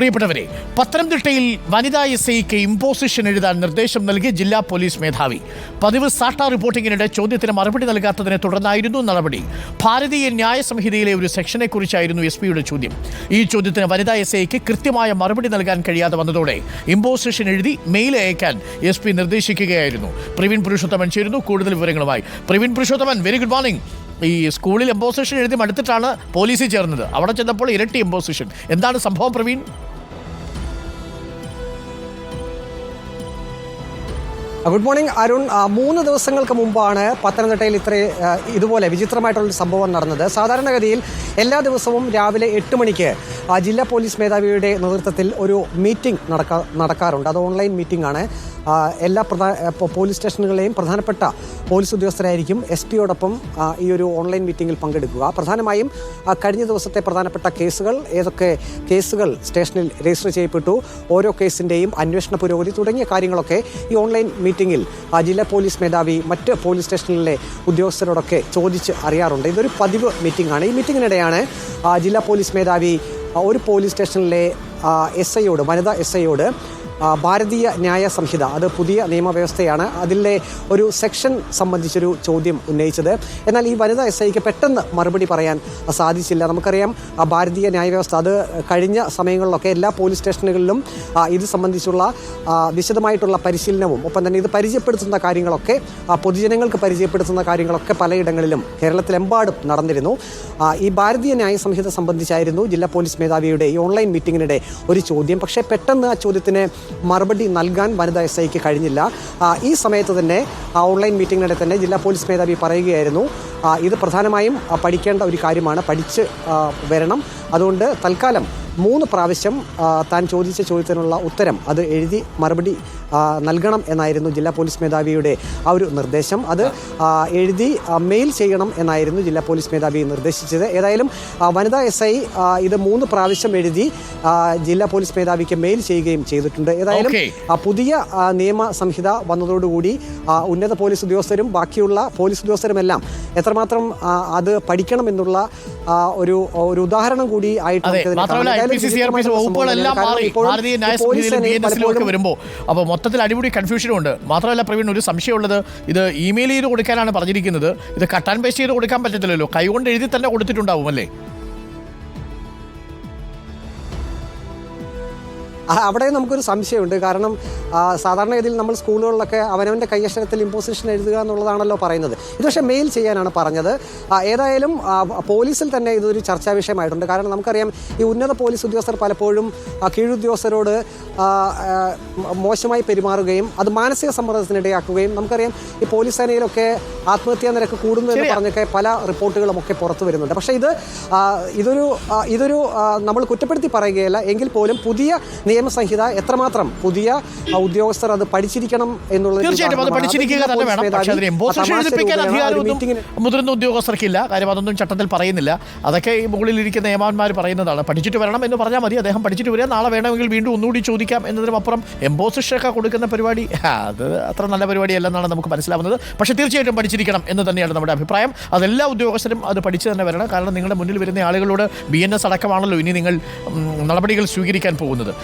പ്രിയപ്പെട്ടവരെ, പത്തനംതിട്ടയിൽ വനിതാ എസ്.ഐക്ക് ഇമ്പോസിഷൻ എഴുതാൻ നിർദ്ദേശം നൽകി ജില്ലാ പോലീസ് മേധാവി. പതിവ് സാട്ട റിപ്പോർട്ടിങ്ങിനിടെ ചോദ്യത്തിന് മറുപടി നൽകാത്തതിനെ തുടർന്നായിരുന്നു നടപടി. ഭാരതീയ ന്യായ സംഹിതയിലെ ഒരു സെക്ഷനെക്കുറിച്ചായിരുന്നു എസ്.പിയുടെ ചോദ്യം. ഈ ചോദ്യത്തിന് വനിതാ എസ്.ഐക്ക് കൃത്യമായ മറുപടി നൽകാൻ കഴിയാതെ വന്നതോടെ ഇമ്പോസിഷൻ എഴുതി മെയിൽ അയക്കാൻ എസ്.പി നിർദ്ദേശിക്കുകയായിരുന്നു. പ്രവീൺ പുരുഷോത്തമൻ ചേരുന്നു കൂടുതൽ വിവരങ്ങളുമായി. Praveen Purushothaman, very good morning. ഈ സ്കൂളിൽ എംപോസിഷൻ എഴുതി മടുത്തിട്ടാണ് പോലീസിൽ ചേർന്നത്. അവിടെ ചെന്നപ്പോൾ ഇരട്ടി എംപോസിഷൻ. എന്താണ് സംഭവം പ്രവീൺ? Good morning Arun. 3 ദിവസങ്ങൾക്ക് മുമ്പാണ് പത്തനംതിട്ടയിൽ ഇതുപോലെ വിചിത്രമായിട്ടുള്ളൊരു സംഭവം നടന്നത്. സാധാരണഗതിയിൽ എല്ലാ ദിവസവും രാവിലെ 8 മണിക്ക് ജില്ലാ പോലീസ് മേധാവിയുടെ നേതൃത്വത്തിൽ ഒരു മീറ്റിംഗ് നടക്കാറുണ്ട്. അത് ഓൺലൈൻ മീറ്റിംഗ് ആണ്. എല്ലാ പോലീസ് സ്റ്റേഷനുകളെയും പ്രധാനപ്പെട്ട പോലീസ് ഉദ്യോഗസ്ഥരായിരിക്കും എസ്.പിയോടൊപ്പം ഈ ഒരു ഓൺലൈൻ മീറ്റിംഗിൽ പങ്കെടുക്കുക. പ്രധാനമായും കഴിഞ്ഞ ദിവസത്തെ പ്രധാനപ്പെട്ട കേസുകൾ, ഏതൊക്കെ കേസുകൾ സ്റ്റേഷനിൽ രജിസ്റ്റർ ചെയ്യപ്പെട്ടു, ഓരോ കേസിൻ്റെയും അന്വേഷണ പുരോഗതി തുടങ്ങിയ കാര്യങ്ങളൊക്കെ ഈ ഓൺലൈൻ മീറ്റിംഗിൽ ജില്ലാ പോലീസ് മേധാവി മറ്റ് പോലീസ് സ്റ്റേഷനിലെ ഉദ്യോഗസ്ഥരോടൊക്കെ ചോദിച്ച് അറിയാറുണ്ട്. ഇതൊരു പതിവ് മീറ്റിംഗ് ആണ്. ഈ മീറ്റിങ്ങിനിടെയാണ് ജില്ലാ പോലീസ് മേധാവി ഒരു പോലീസ് സ്റ്റേഷനിലെ എസ്.ഐയോട്, വനിതാ എസ്.ഐയോട് ഭാരതീയ ന്യായ സംഹിത, അത് പുതിയ നിയമവ്യവസ്ഥയാണ്, അതിലെ ഒരു സെക്ഷൻ സംബന്ധിച്ചൊരു ചോദ്യം ഉന്നയിച്ചത്. എന്നാൽ ഈ വനിതാ എസ്.ഐക്ക് പെട്ടെന്ന് മറുപടി പറയാൻ സാധിച്ചില്ല. നമുക്കറിയാം, ഭാരതീയ ന്യായവ്യവസ്ഥ അത് കഴിഞ്ഞ സമയങ്ങളിലൊക്കെ എല്ലാ പോലീസ് സ്റ്റേഷനുകളിലും ഇത് സംബന്ധിച്ചുള്ള വിശദമായിട്ടുള്ള പരിശീലനവും ഒപ്പം തന്നെ ഇത് പരിചയപ്പെടുത്തുന്ന കാര്യങ്ങളൊക്കെ, പൊതുജനങ്ങൾക്ക് പരിചയപ്പെടുത്തുന്ന കാര്യങ്ങളൊക്കെ പലയിടങ്ങളിലും കേരളത്തിലെമ്പാടും നടന്നിരുന്നു. ഈ ഭാരതീയ ന്യായ സംഹിത സംബന്ധിച്ചായിരുന്നു ജില്ലാ പോലീസ് മേധാവിയുടെ ഈ ഓൺലൈൻ മീറ്റിങ്ങിനിടെ ഒരു ചോദ്യം. പക്ഷേ പെട്ടെന്ന് ആ ചോദ്യത്തിന് മറുപടി നൽകാൻ വനിതാ എസ്.ഐക്ക് കഴിഞ്ഞില്ല. ഈ സമയത്ത് തന്നെ ഓൺലൈൻ മീറ്റിങ്ങിനിടെ തന്നെ ജില്ലാ പോലീസ് മേധാവി പറയുകയായിരുന്നു, ഇത് പ്രധാനമായും പഠിക്കേണ്ട ഒരു കാര്യമാണ്, പഠിച്ച് വരണം. അതുകൊണ്ട് തൽക്കാലം 3 പ്രാവശ്യം താൻ ചോദിച്ച ചോദ്യത്തിനുള്ള ഉത്തരം അത് എഴുതി മറുപടി നൽകണം എന്നായിരുന്നു ജില്ലാ പോലീസ് മേധാവിയുടെ ആ ഒരു നിർദ്ദേശം. അത് എഴുതി മെയിൽ ചെയ്യണം എന്നായിരുന്നു ജില്ലാ പോലീസ് മേധാവി നിർദ്ദേശിച്ചത്. ഏതായാലും വനിതാ എസ്.ഐ ഇത് 3 പ്രാവശ്യം എഴുതി ജില്ലാ പോലീസ് മേധാവിക്ക് മെയിൽ ചെയ്യുകയും ചെയ്തിട്ടുണ്ട്. ഏതായാലും പുതിയ നിയമ സംഹിത വന്നതോടുകൂടി ഉന്നത പോലീസ് ഉദ്യോഗസ്ഥരും ബാക്കിയുള്ള പോലീസ് ഉദ്യോഗസ്ഥരുമെല്ലാം എത്രമാത്രം അത് പഠിക്കണമെന്നുള്ള ഒരു ഉദാഹരണം കൂടി ആയിട്ട് വരുമ്പോൾ അപ്പോൾ മൊത്തത്തിൽ അടിപൊളി കൺഫ്യൂഷനും ഉണ്ട്. മാത്രമല്ല പ്രവീൺ, ഒരു സംശയമുള്ളത്, ഇത് ഇമെയിൽ ചെയ്ത് കൊടുക്കാനാണ് പറഞ്ഞിരിക്കുന്നത്. ഇത് കട്ട് ആൻഡ് പേസ്റ്റ് ചെയ്ത് കൊടുക്കാൻ പറ്റത്തില്ലല്ലോ, കൈകൊണ്ട് എഴുതി തന്നെ കൊടുത്തിട്ടുണ്ടാവും അല്ലേ? അവിടെ നമുക്കൊരു സംശയമുണ്ട്. കാരണം സാധാരണഗതിയിൽ നമ്മൾ സ്കൂളുകളിലൊക്കെ അവനവൻ്റെ കൈയക്ഷരത്തിൽ ഇമ്പോസിഷൻ എഴുതുക എന്നുള്ളതാണല്ലോ പറയുന്നത്. ഇത് പക്ഷേ മെയിൽ ചെയ്യാനാണ് പറഞ്ഞത്. ഏതായാലും പോലീസിൽ തന്നെ ഇതൊരു ചർച്ചാ വിഷയമായിട്ടുണ്ട്. കാരണം നമുക്കറിയാം, ഈ ഉന്നത പോലീസ് ഉദ്യോഗസ്ഥർ പലപ്പോഴും കീഴുദ്യോഗസ്ഥരോട് മോശമായി പെരുമാറുകയും അത് മാനസിക സമ്മർദ്ദത്തിനിടയാക്കുകയും, നമുക്കറിയാം ഈ പോലീസ് സേനയിലൊക്കെ ആത്മഹത്യാ നിരക്ക് കൂടുന്നു എന്ന് പറഞ്ഞൊക്കെ പല റിപ്പോർട്ടുകളും ഒക്കെ പുറത്തു വരുന്നുണ്ട്. പക്ഷേ ഇതൊരു നമ്മൾ കുറ്റപ്പെടുത്തി പറയുകയല്ല, എങ്കിൽ പോലും പുതിയ നിയമസംഹിത എത്രമാത്രം പുതിയ ഉദ്യോഗസ്ഥർ അത് പഠിച്ചിരിക്കണം എന്നുള്ളത് തീർച്ചയായിട്ടും അത് പഠിച്ചിരിക്കുക തന്നെ വേണം. പക്ഷേ അതിന് എംപോസിഷൻ എഴുതിപ്പിക്കാൻ അധികാരമൊന്നും മുതിർന്ന ഉദ്യോഗസ്ഥർക്കില്ല. കാര്യം അതൊന്നും ചട്ടത്തിൽ പറയുന്നില്ല. അതൊക്കെ ഈ മുകളിലിരിക്കുന്ന നിയമന്മാർ പറയുന്നതാണ്. പഠിച്ചിട്ട് വരണം എന്ന് പറഞ്ഞാൽ മതി. അദ്ദേഹം പഠിച്ചിട്ട് വരിക, നാളെ വേണമെങ്കിൽ വീണ്ടും ഒന്നുകൂടി ചോദിക്കാം എന്നതിനുമപ്പുറം എംപോസിഷനൊക്കെ കൊടുക്കുന്ന പരിപാടി അത് അത്ര നല്ല പരിപാടിയല്ലെന്നാണ് നമുക്ക് മനസ്സിലാവുന്നത്. പക്ഷേ തീർച്ചയായിട്ടും പഠിച്ചിരിക്കണം എന്ന് തന്നെയാണ് നമ്മുടെ അഭിപ്രായം. അതെല്ലാ ഉദ്യോഗസ്ഥരും അത് പഠിച്ചു തന്നെ വരണം. കാരണം നിങ്ങളുടെ മുന്നിൽ വരുന്ന ആളുകളോട് BNS അടക്കമാണല്ലോ ഇനി നിങ്ങൾ നടപടികൾ സ്വീകരിക്കാൻ പോകുന്നത്.